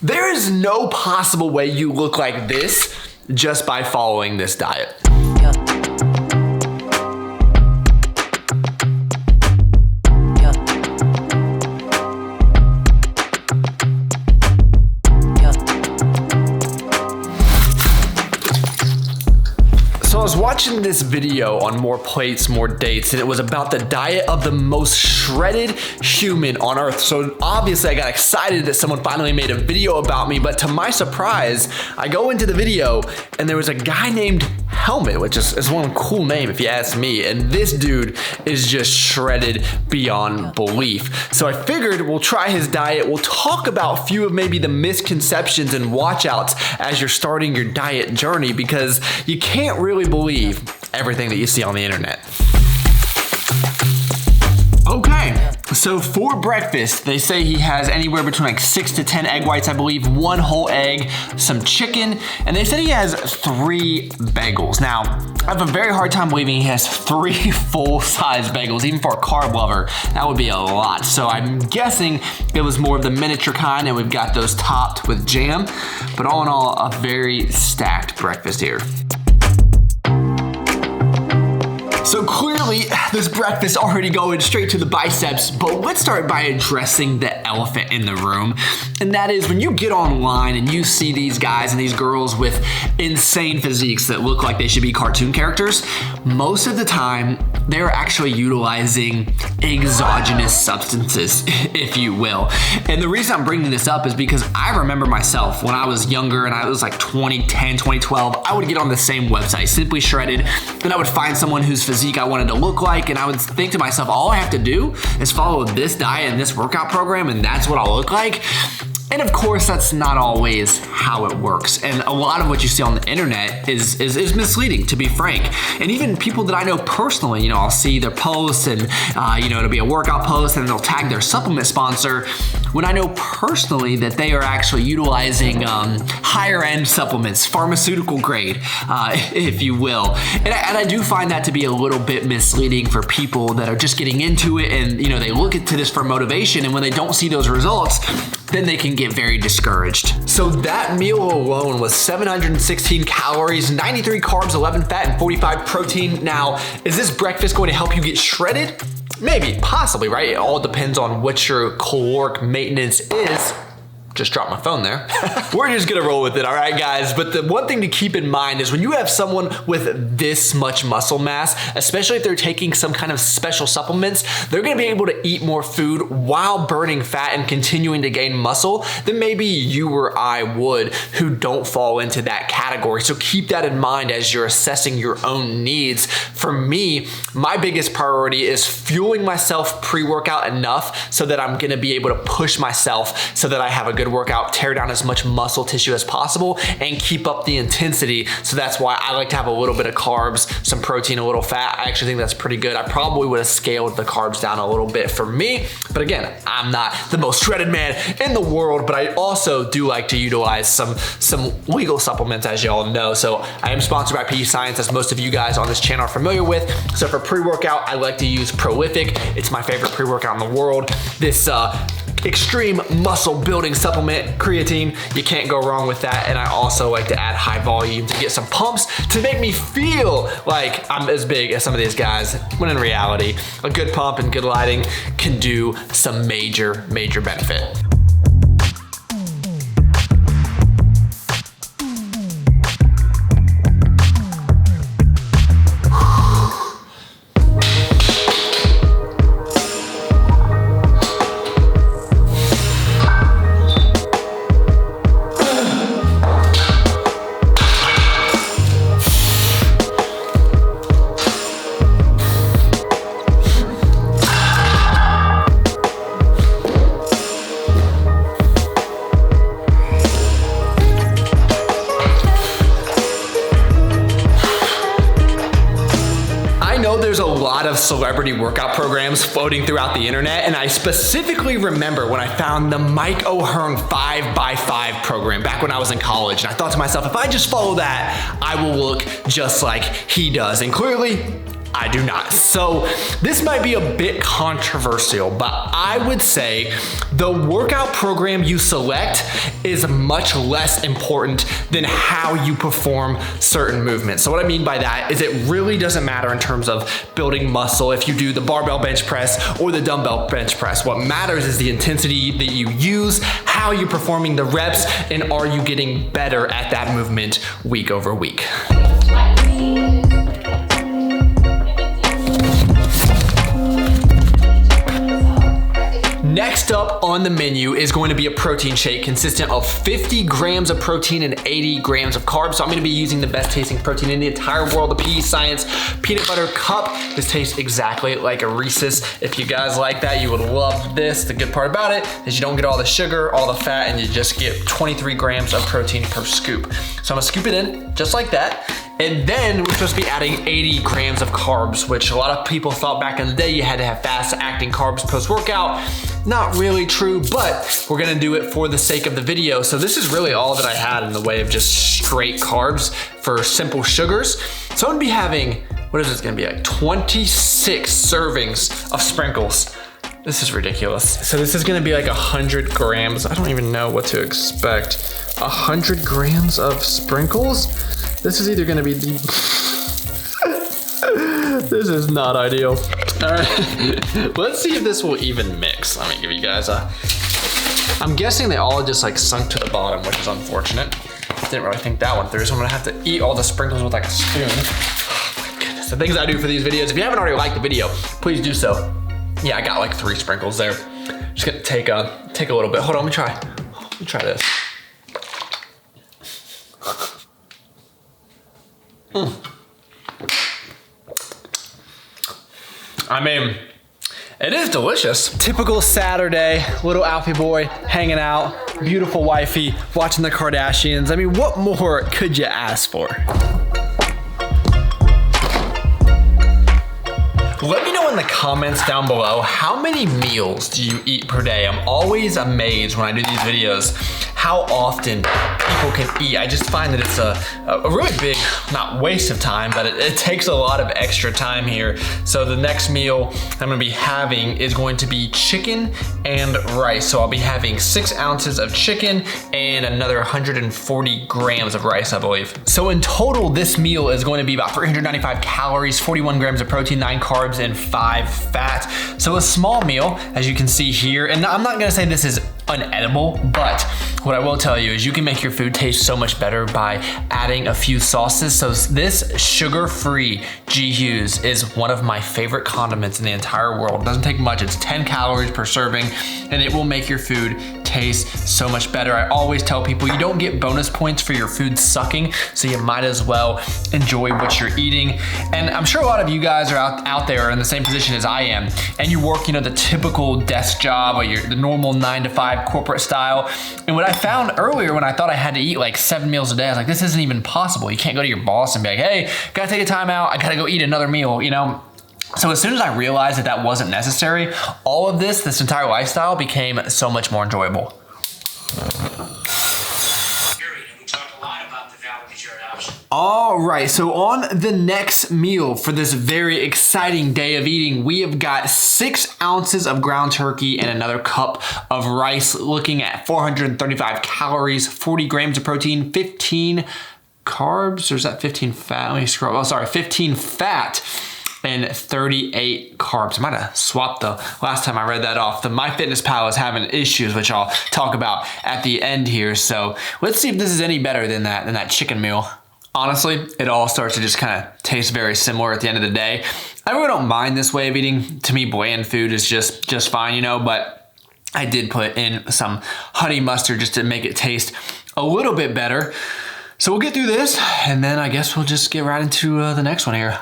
There is no possible way you look like this just by following this diet. So I was watching this video on More Plates, More Dates, and it was about the diet of the most shredded human on earth. So obviously I got excited that someone finally made a video about me, but to my surprise, I go into the video and there was a guy named Helmut, which is one cool name if you ask me, and this dude is just shredded beyond belief. So I figured we'll try his diet. We'll talk about a few of maybe the misconceptions and watch outs as you're starting your diet journey, because you can't really believe everything that you see on the internet. Okay, so for breakfast, they say he has anywhere between like 6 to 10 egg whites, I believe, 1 whole egg, some chicken, and they said he has 3 bagels. Now, I have a very hard time believing he has 3 full-size bagels, even for a carb lover. That would be a lot. So I'm guessing it was more of the miniature kind, and we've got those topped with jam. But all in all, a very stacked breakfast here. So clearly, this breakfast already going straight to the biceps, but let's start by addressing the elephant in the room. And that is when you get online and you see these guys and these girls with insane physiques that look like they should be cartoon characters, most of the time, they're actually utilizing exogenous substances, if you will. And the reason I'm bringing this up is because I remember myself when I was younger and I was like 2010, 2012, I would get on the same website, Simply Shredded, and I would find someone whose physique I wanted to look like, and I would think to myself, all I have to do is follow this diet and this workout program, and that's what I'll look like. And of course, that's not always how it works. And a lot of what you see on the internet is misleading, to be frank. And even people that I know personally, you know, I'll see their posts and, you know, it'll be a workout post and they'll tag their supplement sponsor, when I know personally that they are actually utilizing higher end supplements, pharmaceutical grade, if you will. And I do find that to be a little bit misleading for people that are just getting into it and, you know, they look into this for motivation, and when they don't see those results, then they can get very discouraged. So that meal alone was 716 calories, 93 carbs, 11 fat, and 45 protein. Now, is this breakfast going to help you get shredded? Maybe, possibly, right? It all depends on what your caloric maintenance is. Just dropped my phone there. We're just gonna roll with it, all right, guys? But the one thing to keep in mind is when you have someone with this much muscle mass, especially if they're taking some kind of special supplements, they're gonna be able to eat more food while burning fat and continuing to gain muscle than maybe you or I would, who don't fall into that category. So keep that in mind as you're assessing your own needs. For me, my biggest priority is fueling myself pre-workout enough so that I'm gonna be able to push myself so that I have a good workout, tear down as much muscle tissue as possible, and keep up the intensity. So that's why I like to have a little bit of carbs, some protein, a little fat. I actually think that's pretty good. I probably would have scaled the carbs down a little bit for me, but again, I'm not the most shredded man in the world, but I also do like to utilize some legal supplements, as y'all know. So I am sponsored by PE Science, as most of you guys on this channel are familiar with. So for pre-workout, I like to use Prolific. It's my favorite pre-workout in the world. This extreme muscle building supplement, creatine, you can't go wrong with that. And I also like to add high volume to get some pumps to make me feel like I'm as big as some of these guys, when in reality, a good pump and good lighting can do some major benefit. There's a lot of celebrity workout programs floating throughout the internet, and I specifically remember when I found the Mike O'Hearn 5x5 program back when I was in college, and I thought to myself, if I just follow that, I will look just like he does. And clearly, I do not. So this might be a bit controversial, but I would say the workout program you select is much less important than how you perform certain movements. So what I mean by that is it really doesn't matter in terms of building muscle if you do the barbell bench press or the dumbbell bench press. What matters is the intensity that you use, how you're performing the reps, and are you getting better at that movement week over week. Next up on the menu is going to be a protein shake consistent of 50 grams of protein and 80 grams of carbs. So I'm gonna be using the best tasting protein in the entire world, the PE Science Peanut Butter Cup. This tastes exactly like a Reese's. If you guys like that, you would love this. The good part about it is you don't get all the sugar, all the fat, and you just get 23 grams of protein per scoop. So I'm gonna scoop it in just like that. And then we're supposed to be adding 80 grams of carbs, which a lot of people thought back in the day you had to have fast acting carbs post-workout. Not really true, but we're gonna do it for the sake of the video. So this is really all that I had in the way of just straight carbs for simple sugars. So I'm gonna be having, what is this gonna be like, 26 servings of sprinkles. This is ridiculous. So this is gonna be like 100 grams. I don't even know what to expect. 100 grams of sprinkles? This is either gonna be the... This is not ideal. All right, let's see if this will even mix. Let me give you guys a... I'm guessing they all just like sunk to the bottom, which is unfortunate. Didn't really think that one through, so I'm gonna have to eat all the sprinkles with like a spoon. Oh my goodness, the things I do for these videos. If you haven't already liked the video, please do so. Yeah, I got like 3 sprinkles there. Just gonna take a little bit. Hold on, let me try. Let me try this. I mean, it is delicious. Typical Saturday, little Alfie boy hanging out, beautiful wifey, watching the Kardashians. I mean, what more could you ask for? Let me know in the comments down below, how many meals do you eat per day? I'm always amazed when I do these videos how often people can eat. I just find that it's a really big, not waste of time, but it takes a lot of extra time here. So the next meal I'm gonna be having is going to be chicken and rice. So I'll be having 6 ounces of chicken and another 140 grams of rice, I believe. So in total, this meal is going to be about 395 calories, 41 grams of protein, 9 carbs, and 5 fat. So a small meal, as you can see here. And I'm not gonna say this is unedible, but what I will tell you is you can make your food taste so much better by adding a few sauces. So this sugar-free G Hughes is one of my favorite condiments in the entire world. It doesn't take much, it's 10 calories per serving, and it will make your food taste so much better. I always tell people you don't get bonus points for your food sucking, so you might as well enjoy what you're eating. And I'm sure a lot of you guys are out there in the same position as I am, and you work, the typical desk job or the normal 9-to-5 corporate style. And what I found earlier when I thought I had to eat like 7 meals a day, I was like, this isn't even possible. You can't go to your boss and be like, hey, gotta take a time out, I gotta go eat another meal, So as soon as I realized that that wasn't necessary, all of this entire lifestyle became so much more enjoyable. All right, so on the next meal for this very exciting day of eating, we have got 6 ounces of ground turkey and another cup of rice, looking at 435 calories, 40 grams of protein, 15 carbs, or is that 15 fat? Let me scroll, 15 fat, and 38 carbs. I might have swapped the last time I read that off. The MyFitnessPal is having issues, which I'll talk about at the end here. So let's see if this is any better than that chicken meal. Honestly, it all starts to just kind of taste very similar at the end of the day. I really don't mind this way of eating. To me, bland food is just fine, but I did put in some honey mustard just to make it taste a little bit better. So we'll get through this, and then I guess we'll just get right into the next one here.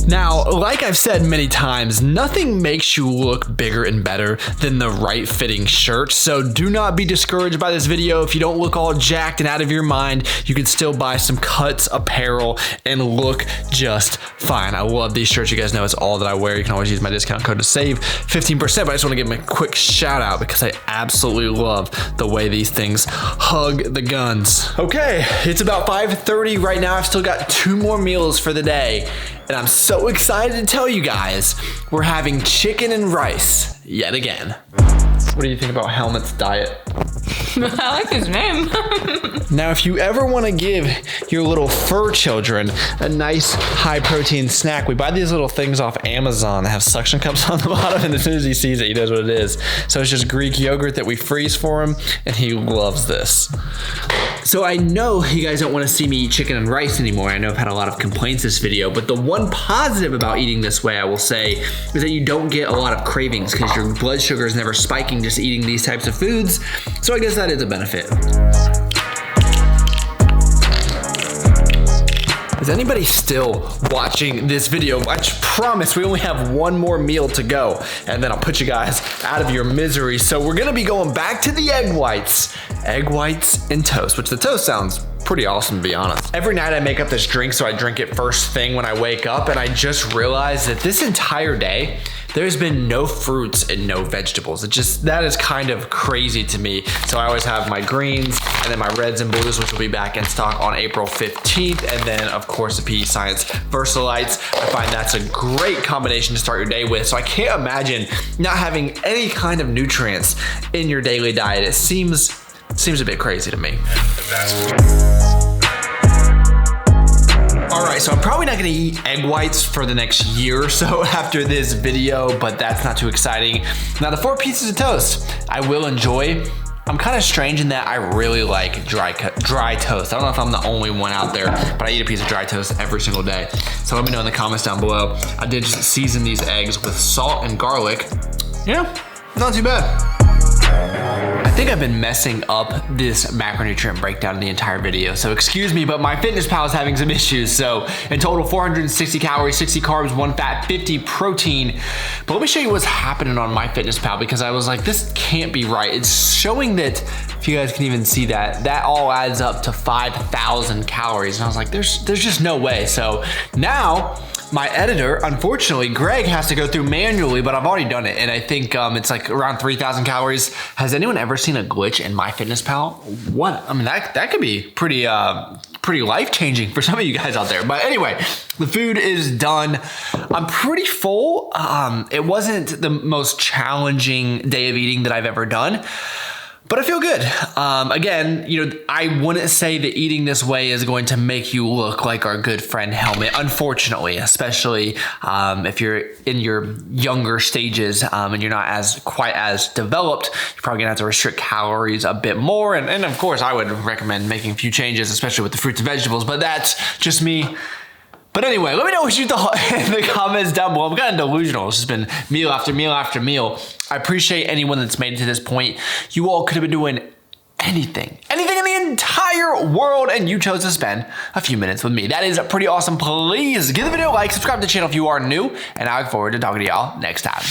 Now, like I've said many times, nothing makes you look bigger and better than the right fitting shirt. So do not be discouraged by this video. If you don't look all jacked and out of your mind, you can still buy some Cuts apparel and look just fine. I love these shirts. You guys know it's all that I wear. You can always use my discount code to save 15%, but I just want to give them a quick shout out because I absolutely love the way these things hug the guns. Okay, it's about 5:30 right now. I've still got 2 more meals for the day. and I'm so excited to tell you guys we're having chicken and rice yet again. What do you think about Helmut's diet? I like his name. Now, if you ever want to give your little fur children a nice high protein snack, we buy these little things off Amazon that have suction cups on the bottom, and as soon as he sees it, he knows what it is. So it's just Greek yogurt that we freeze for him, and he loves this. So I know you guys don't want to see me eat chicken and rice anymore. I know I've had a lot of complaints this video, but the one positive about eating this way, I will say, is that you don't get a lot of cravings because your blood sugar is never spiking just eating these types of foods. So I guess that is a benefit. Is anybody still watching this video? I promise we only have one more meal to go, and then I'll put you guys out of your misery. So we're gonna be going back to the egg whites and toast, which the toast sounds pretty awesome, to be honest. Every night I make up this drink, so I drink it first thing when I wake up, and I just realized that this entire day, there's been no fruits and no vegetables. That is kind of crazy to me. So I always have my greens and then my reds and blues, which will be back in stock on April 15th. And then of course the PE Science Versalites. I find that's a great combination to start your day with. So I can't imagine not having any kind of nutrients in your daily diet. It seems a bit crazy to me. All right, so I'm probably not gonna eat egg whites for the next year or so after this video, but that's not too exciting. Now the 4 pieces of toast I will enjoy. I'm kind of strange in that I really like dry toast. I don't know if I'm the only one out there, but I eat a piece of dry toast every single day. So let me know in the comments down below. I did just season these eggs with salt and garlic. Yeah, not too bad. I think I've been messing up this macronutrient breakdown in the entire video, so excuse me, but my MyFitnessPal is having some issues. So in total, 460 calories, 60 carbs, 1 fat, 50 protein. But let me show you what's happening on MyFitnessPal, because I was like, this can't be right. It's showing that, if you guys can even see that all adds up to 5,000 calories. And I was like, there's just no way. So now, my editor, unfortunately, Greg, has to go through manually, but I've already done it, and I think it's like around 3,000 calories. Has anyone ever seen a glitch in MyFitnessPal? What? I mean, that could be pretty life-changing for some of you guys out there. But anyway, the food is done. I'm pretty full. It wasn't the most challenging day of eating that I've ever done, but I feel good. Again, you know, I wouldn't say that eating this way is going to make you look like our good friend Helmut, unfortunately, especially if you're in your younger stages and you're not quite as developed. You're probably gonna have to restrict calories a bit more. And of course, I would recommend making a few changes, especially with the fruits and vegetables, but that's just me. But anyway, let me know what you thought in the comments down below. I'm kind of delusional. It's just been meal after meal after meal. I appreciate anyone that's made it to this point. You all could have been doing anything in the entire world, and you chose to spend a few minutes with me. That is pretty awesome. Please give the video a like, subscribe to the channel if you are new, and I look forward to talking to y'all next time.